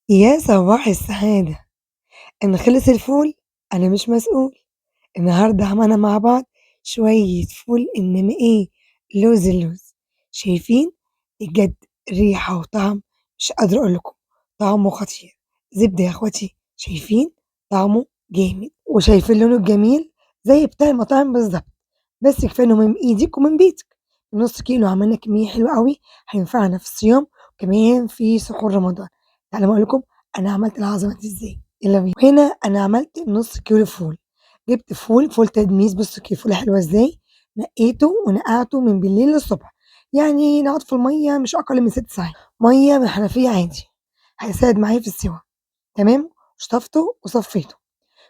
يا صباح السعادة، إن خلص الفول أنا مش مسؤول، النهارده عملنا مع بعض شوية فول إنما إيه، لوز اللوز، شايفين؟ بجد ريحة وطعم مش قادرة أقول لكم، طعمه خطير، زبدة يا أخواتي، شايفين؟ طعمه جامد، وشايفين لونه الجميل زي بتاع المطاعم بالضبط، بس كفاية إنه من إيدِك ومن بيتِك، نُص كيلو عملنا كمية حلوة أوي هينفعنا في الصيام وكمان في سحور رمضان، تعالوا أقول لكم أنا عملت العظمة دي إزاي، يالّا بينا. هنا أنا عملت نُص كيلو فول، جِبت فول تدميس، بُصّوا الفولة حلوة إزاي، نقّيته ونقعته من بالليل للصبح، يعني نقعد في المَيّة مش أقل من 6 ساعات، مَيّة من الحنفية عادي، هيساعد معايا في السِوَى، تمام، شطفته وصفّيته.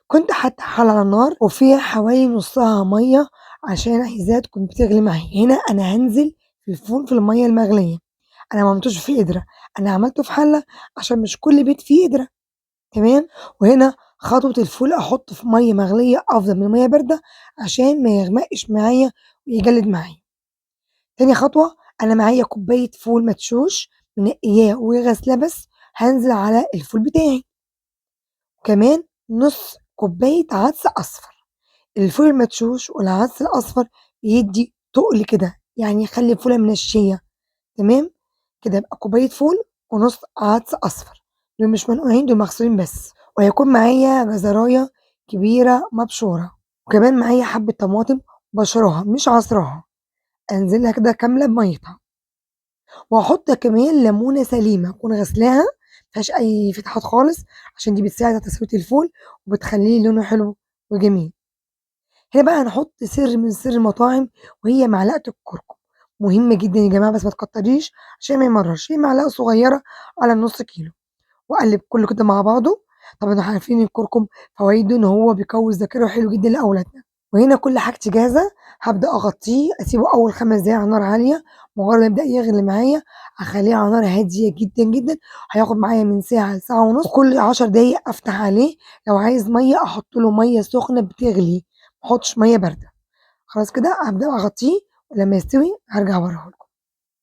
كنت حاطة حلة على النار وفيها حوالي نُصّها مَيّة عشان عايزاها تكون بتغلي معايا، هنا أنا هانزل في الفول في المَيّة المغلية، أنا ما عملتوش في قدرة، أنا عملته في حلة عشان مش كل بيت فيه قدرة، تمام، وهنا خطوة الفول أحطه في مَيّة مغلية أفضل من مَيّة باردة عشان ما يغمقش معايا ويجلد معايا. تاني خطوة أنا معايا كوباية فول مدشوش منقياه وغاسلاه بس، هانزل على الفول بتاعي، وكمان نُص كوباية عدس أصفر. الفول المدشوش والعدس الأصفر بيدّي تُقل كده، يعني يخلّي الفولة منشية، تمام، كده يبقى كوباية فول ونُص عدس أصفر، دول مش منقوعين دول مغسولين بس، وهيكون معايا جزراية كبيرة مبشورة، وكمان معايا حبة طماطم باشراها مش عصراها، أنزلها كده كاملة بمَيّتها، وهاحط كمان ليمونة سليمة أكون غاسلاها ما فيهاش أي فتحات خالص، عشان دي بتساعد على تسوية الفول وبتخلّيه لونه حلو وجميل. هنا بقى هنحط سر من سر المطاعم وهي معلقة الكركم، مهمة جدًا يا جماعة بس ما تكتريش عشان ما يمررش، هي معلقة صغيرة على النُص كيلو، وأقلب كله كده مع بعضه، طبعًا إحنا عارفين الكركم فوايده إن هو بيقوي الذاكرة وحلو جدًا لأولادنا، وهنا كل حاجتي جاهزة، هابدأ أغطيه أسيبه أول 5 دقايق على نار عالية، مجرد ما يبدأ يغلي معايا هاخليه على نار هادية جدًا، جدًا، هياخد معايا من ساعة لساعة ونُص، وكل 10 دقايق أفتح عليه، لو عايز مَيّة أحط له مَيّة سخنة بتغلي، ما احطش مَيّة باردة. خلاص كده هابدأ أغطّيه ولمّا يستوي هارجع أورّيه لكم،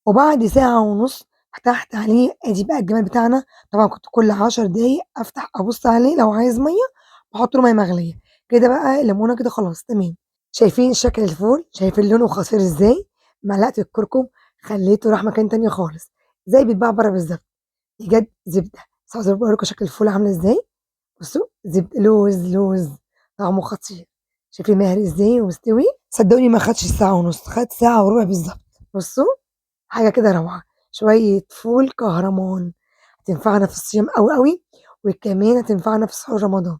وبعد ساعة ونُص فتحت عليه أدي بقى الجمال بتاعنا، طبعًا كنت كل 10 دقايق أفتح أبُص عليه لو عايز مَيّة باحط له مَيّة مغلية، كده بقى الليمونة كده خلاص تمام، شايفين شكل الفول، شايفين لونه خطير إزاي، معلقة الكركم خلّيته راح مكان تاني خالص، زي بيتباع برّه بالضبط، بجد زبدة، بس عاوزة أورّيكم شكل الفول عاملة إزاي، بُصّوا لوز، لوز، طعمه خطير، شايفين مهري إزاي ومستوي؟ صدقوني ما خدش ساعة ونُص، خد ساعة وربع بالضبط، بُصّوا حاجة كده روعة، شوية فول كهرمان، هتنفعنا في الصيام أوي، أوي، وكمان هتنفعنا في سحور رمضان،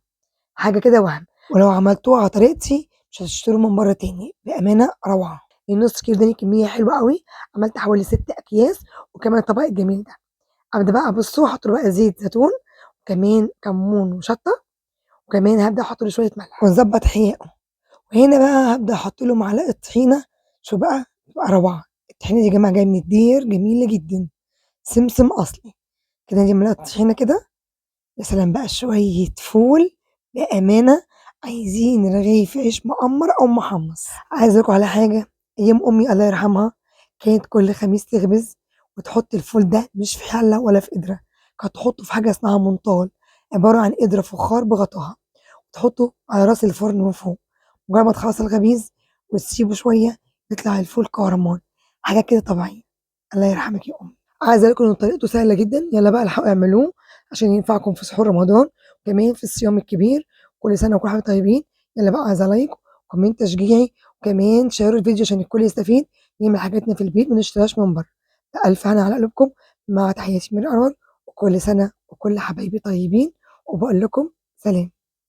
حاجة كده وهم، ولو عملتوها على طريقتي مش هتشتروا من برّه تاني، بأمانة روعة، النُص كيلو اداني كمية حلوة أوي، عملت حوالي 6 أكياس، وكمان الطبق الجميل ده، أبدأ بقى بُصّوا هاحط له بقى زيت زيتون، وكمان كمون وشطة، وكمان هابدأ أحط له شوية ملح ونضبّط حياءه. وهنا بقى هابدأ أحط له معلقة طحينة، شوفوا بقى تبقى روعة، الطحينة دي يا جماعة جاية من الدير جميلة جدًا، سمسم أصلي، كده دي معلقة طحينة كده، يا سلام بقى شوية فول بأمانة عايزين رغيف عيش مقمّر أو محمّص، عايزة أقول لكم على حاجة، أيام أمي الله يرحمها كانت كل خميس تخبز وتحط الفول ده مش في حلة ولا في قدرة، كانت تحطه في حاجة اسمها منطاد، عبارة عن قدرة فخار بغطاها. تحطه على راس الفرن من فوق، مجرد ما تخلّص الخبيز وتسيبه شوية يطلع الفول كهرمان، حاجة كده طبيعية، الله يرحمِك يا أمي. عايزة أقول لكم إن طريقته سهلة جدًا، يالّا بقى الحقوا اعملوه عشان ينفعكم في سحور رمضان، وكمان في الصيام الكبير، كل سنة وكل حاجة طيبين، يالّا بقى عايزة لايك وكومنت تشجيعي، وكمان شيّروا الفيديو عشان الكل يستفيد، نعمل حاجاتنا في البيت ما نشتريهاش من برّه، بألف هنا على قلوبكم، مع تحياتي من الأنور، وكل سنة وكل حبايبي طيبين، وباقول لكم سلام.